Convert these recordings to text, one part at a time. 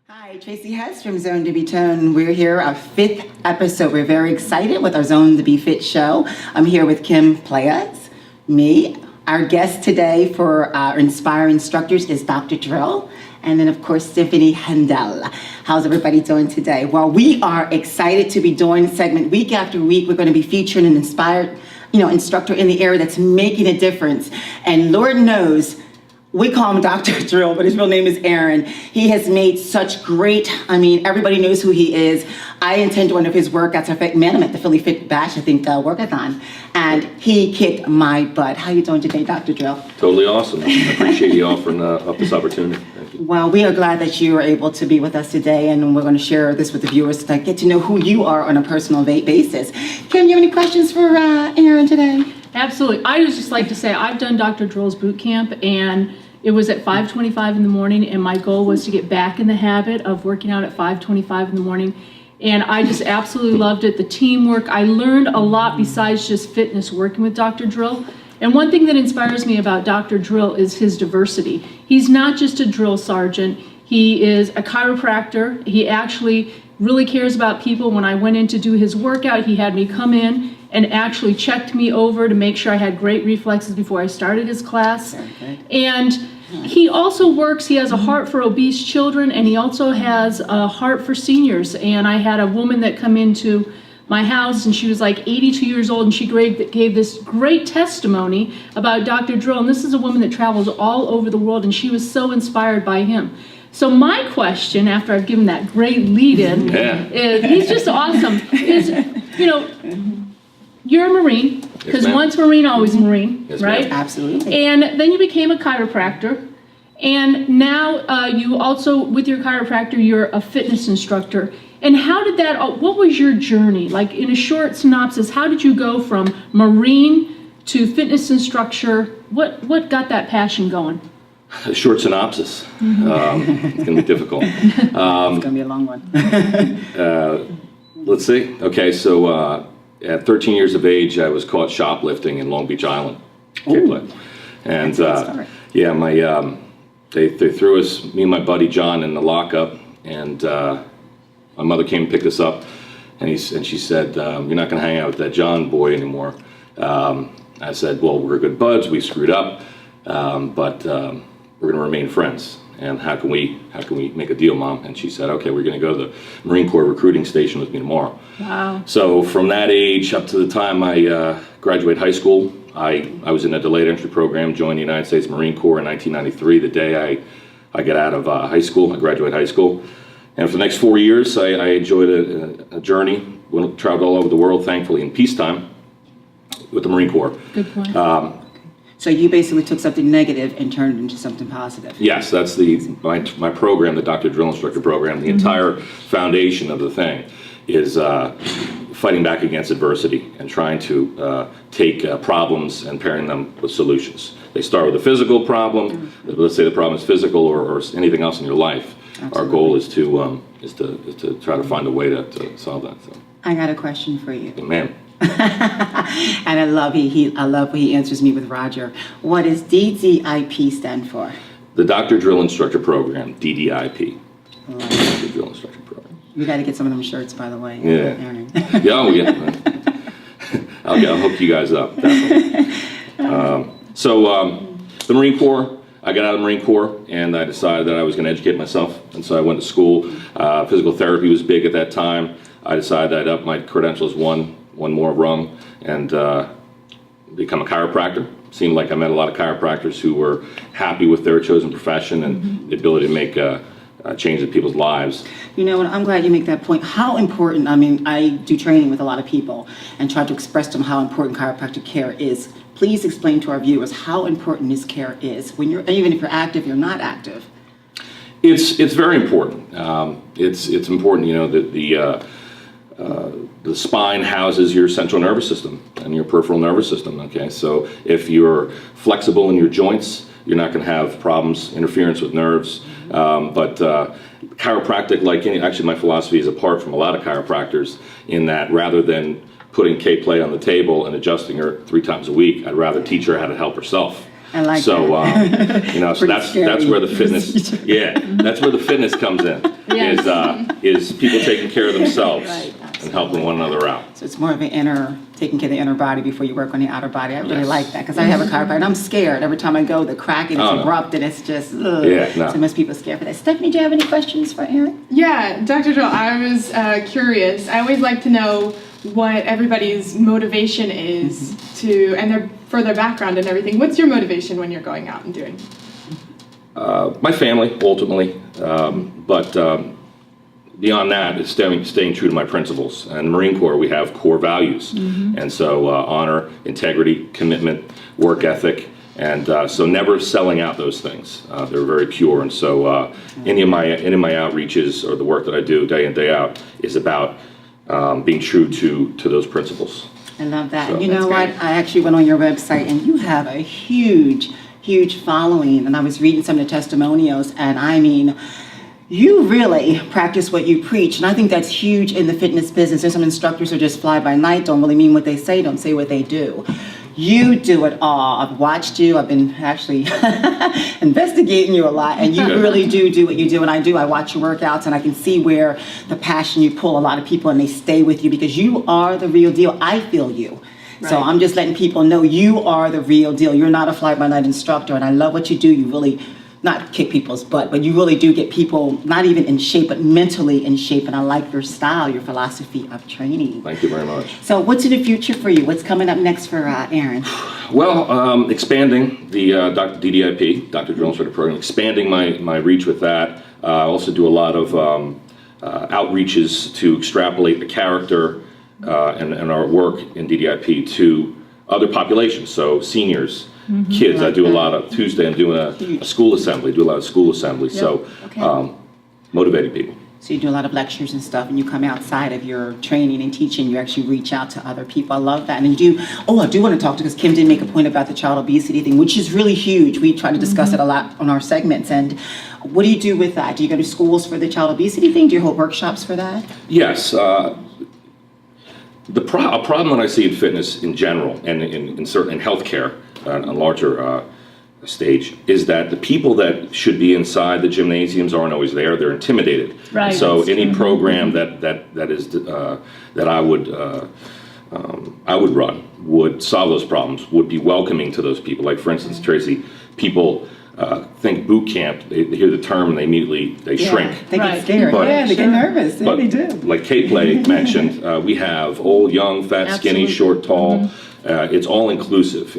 Hi, Tracy Hess from Zone to Be Tone. We're here, our 5th episode. We're very excited with our Zone to Be Fit show. I'm here with Kim Playas, me. Our guest today for our Inspire Instructors is Dr.Drill, and then of course Symphony Handel. How's everybody doing today? Well, we are excited to be doing this segment week after week. We're going to be featuring an inspired, instructor in the area that's making a difference. And Lord knows, we call him Dr. Drill, but his real name is Aaron. He has made such great, everybody knows who he is. I attended one of his workouts. I met him at the Philly Fit Bash, workathon, and he kicked my butt. How you doing today, Dr. Drill? Totally awesome. I appreciate you offering up this opportunity. Thank you. Well, we are glad that you are able to be with us today, and we're going to share this with the viewers to get to know who you are on a personal basis. Kim, you have any questions for Aaron today? Absolutely. I would just like to say I've done Dr. Drill's boot camp, and it was at 5:25 in the morning, and my goal was to get back in the habit of working out at 5:25 in the morning. And I just absolutely loved it. The teamwork, I learned a lot besides just fitness working with Dr. Drill. And one thing that inspires me about Dr. Drill is his diversity. He's not just a drill sergeant. He is a chiropractor. He actually really cares about people. When I went in to do his workout, he had me come in and actually checked me over to make sure I had great reflexes before I started his class. Okay. And he also works, he has a heart for obese children, and he also has a heart for seniors. And I had a woman that come into my house, and she was like 82 years old, and she gave this great testimony about Dr. Drill. And this is a woman that travels all over the world, and she was so inspired by him. So my question, after I've given that great lead-in, is, he's just awesome, is, you're a Marine, because once Marine, always Marine, Yes, right? ma'am. Absolutely. And then you became a chiropractor, and now you also, with your chiropractor, you're a fitness instructor. And how did that, what was your journey? Like, in a short synopsis, how did you go from Marine to fitness instructor? What got that passion going? A short synopsis. It's going to be difficult. It's going to be a long one. Let's see. Okay, so at 13 years of age, I was caught shoplifting in Long Beach Island. And yeah, they threw us, me and my buddy John, in the lockup, and my mother came and picked us up, and she said, "You're not going to hang out with that John boy anymore." I said, "Well, we're good buds. We screwed up, but we're going to remain friends. And how can we make a deal, Mom?" And she said, "Okay, we're going to go to the Marine Corps recruiting station with me tomorrow." Wow. So from that age up to the time I graduated high school, I was in a delayed entry program, joined the United States Marine Corps in 1993, the day I got out of high school. I graduated high school. And for the next 4 years, I enjoyed a journey, traveled all over the world, thankfully, in peacetime with the Marine Corps. Good point. So you basically took something negative and turned it into something positive. Yes, that's my program, the Dr. Drill Instructor Program. The entire foundation of the thing is fighting back against adversity and trying to take problems and pairing them with solutions. They start with a physical problem. Let's say the problem is physical or anything else in your life. Absolutely. Our goal is to try to find a way to solve that. So. I got a question for you. Ma'am. And I love when he answers me with Roger. What does DDIP stand for? The Dr. Drill Instructor Program, DDIP. Dr. Drill Instructor Program. You got to get some of them shirts, by the way. Yeah. Aaron. Yeah, I'll hook you guys up, definitely. The Marine Corps, I got out of the Marine Corps, and I decided that I was going to educate myself. And so I went to school. Physical therapy was big at that time. I decided I'd up my credentials one more rung and become a chiropractor. Seemed like I met a lot of chiropractors who were happy with their chosen profession and the ability to make a change in people's lives. You know, and I'm glad you make that point. How important, I do training with a lot of people and try to express to them how important chiropractic care is. Please explain to our viewers how important this care is, even if you're active, you're not active. It's very important. It's important, that the spine houses your central nervous system and your peripheral nervous system. Okay, so if you're flexible in your joints, you're not going to have problems, interference with nerves. But chiropractic, actually my philosophy is apart from a lot of chiropractors in that rather than putting K-Play on the table and adjusting her 3 times a week, I'd rather teach her how to help herself. I like so, that. so Pretty that's scary. where the fitness, that's where the fitness comes in, is people taking care of themselves Right, and helping one another out. So it's more of an taking care of the inner body before you work on the outer body. I really Yes. like that because I have a chiropractor and I'm scared. Every time I go, the cracking is Oh, no. abrupt and it's just, ugh. Yeah, no. So most people are scared for that. Stephanie, do you have any questions for Erin? Yeah, Dr. Drill, I was curious. I always like to know what everybody's motivation is for their background and everything. What's your motivation when you're going out and doing? My family, ultimately, but beyond that, it's staying true to my principles. And the Marine Corps, we have core values, and so honor, integrity, commitment, work ethic, and so never selling out those things. They're very pure, and so any of my outreaches or the work that I do day in, day out is about being true to those principles. I love that. So, You know that's what? great. I actually went on your website and you have a huge following. And I was reading some of the testimonials and I mean, you really practice what you preach. And I think that's huge in the fitness business. There's some instructors who just fly by night, don't really mean what they say, don't say what they do. You do it all. I've watched you. I've been actually investigating you a lot, and you really do what you do. And I watch your workouts, and I can see where the passion you pull a lot of people, and they stay with you because you are the real deal. I feel you. So Right. I'm just letting people know you are the real deal. You're not a fly-by-night instructor, and I love what you do. You really not kick people's butt, but you really do get people not even in shape, but mentally in shape. And I like your style, your philosophy of training. Thank you very much. So what's in the future for you? What's coming up next for Erin? Well, expanding the DDIP, Dr. Drill Instructor Program, expanding my reach with that. I also do a lot of outreaches to extrapolate the character and our work in DDIP to other populations, so seniors, kids. I do a lot of, Tuesday I'm doing a school assembly, do a lot of school assembly, so Okay. motivating people. So you do a lot of lectures and stuff, and you come outside of your training and teaching, you actually reach out to other people. I love that. And I do want to talk to, because Kim did make a point about the child obesity thing, which is really huge. We try to discuss it a lot on our segments. And what do you do with that? Do you go to schools for the child obesity thing? Do you hold workshops for that? Yes. A problem that I see in fitness in general and in healthcare on a larger stage is that the people that should be inside the gymnasiums aren't always there. They're intimidated. Right. So That's any program that I would run would solve those problems, would be welcoming to those people. Like for instance, Tracy, people think boot camp, they hear the term and they immediately shrink. They Right. get scared. But- Yeah, they get nervous. Yeah, But they do. like Kate mentioned, we have old, young, fat, skinny, Absolutely. short, tall. It's all inclusive,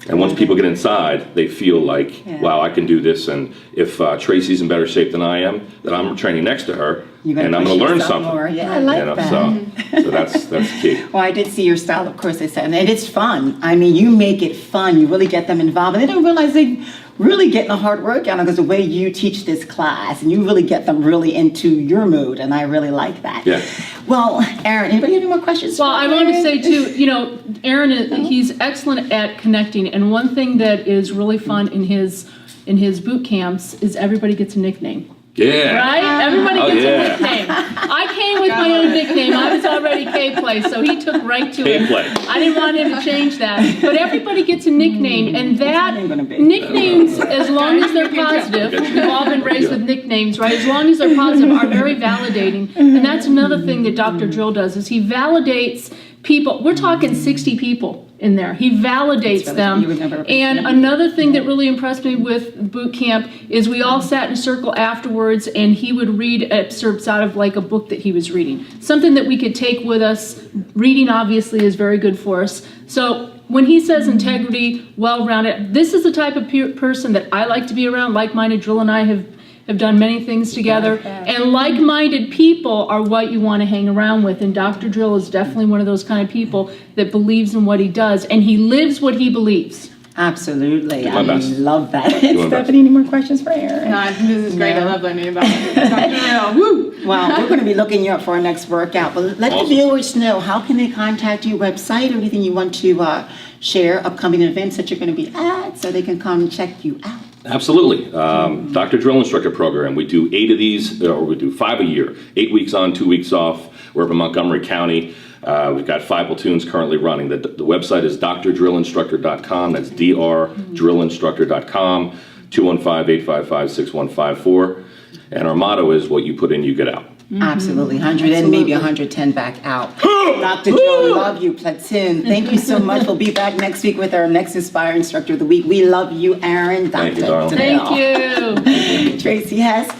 and once people get inside, they feel like, Yeah. wow, I can do this. And if Tracy's in better shape than I am, then I'm training next to her, You're and I'm push going to learn yourself something. more. Yeah, I like that. So that's key. Well, I did see your style, of course, they said, and it's fun. I mean, you make it fun. You really get them involved. And they don't realize they really getting a hard workout because the way you teach this class, and you really get them really into your mood, and I really like that. Yeah. Well, Erin, anybody have any more questions? Well, for I wanted to Erin? say too, Aaron, he's excellent at connecting, and one thing that is really fun in his boot camps is everybody gets a nickname. Yeah. Right? Everybody Oh, gets yeah. a nickname. I came with my own nickname. I was already K-Play, so he took right to it. K-Play. I didn't want him to change that. But everybody gets a nickname, and that name gonna be? nicknames, as long as they're positive, we've all been raised with nicknames, right? As long as they're positive, are very validating. And that's another thing that Dr. Drill does, is he validates people. We're talking 60 people in there. He validates That's really- them. you would never- And another thing that really impressed me with boot camp is we all sat in a circle afterwards, and he would read excerpts out of like a book that he was reading. Something that we could take with us. Reading obviously is very good for us. So when he says integrity, well-rounded, this is the type of person that I like to be around. Like-minded. Drill and I have done many things together, and like-minded people are what you want to hang around with, and Dr. Drill is definitely one of those kind of people that believes in what he does, and he lives what he believes. Absolutely. my I best. love that. my best. Stephanie, any more questions for Erin? No, I think this is great. I No. love learning about it. Dr. Drill, woo! Well, we're going to be looking you up for our next workout, but let Awesome. the viewers know, how can they contact you, website, or anything you want to share, upcoming events that you're going to be at, so they can come check you out. Absolutely. Dr.Drill instructor program. We do 8 of these, or we do 5 a year. 8 weeks on, 2 weeks off. We're up in Montgomery County. We've got 5 platoons currently running. The website is drdrillinstructor.com. That's drdrillinstructor.com. 215-855-6154. And our motto is, what you put in, you get out. Absolutely, 100 and maybe 110 back out. Dr. Drill, love you, platoon. Thank you so much. We'll be back next week with our next Inspire Instructor of the Week. We love you, Aaron. Thank you, Dr. darling. Drill. Thank you. Tracy Hess,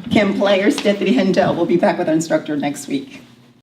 Kim Player, Stephanie Hendel. We'll be back with our instructor next week.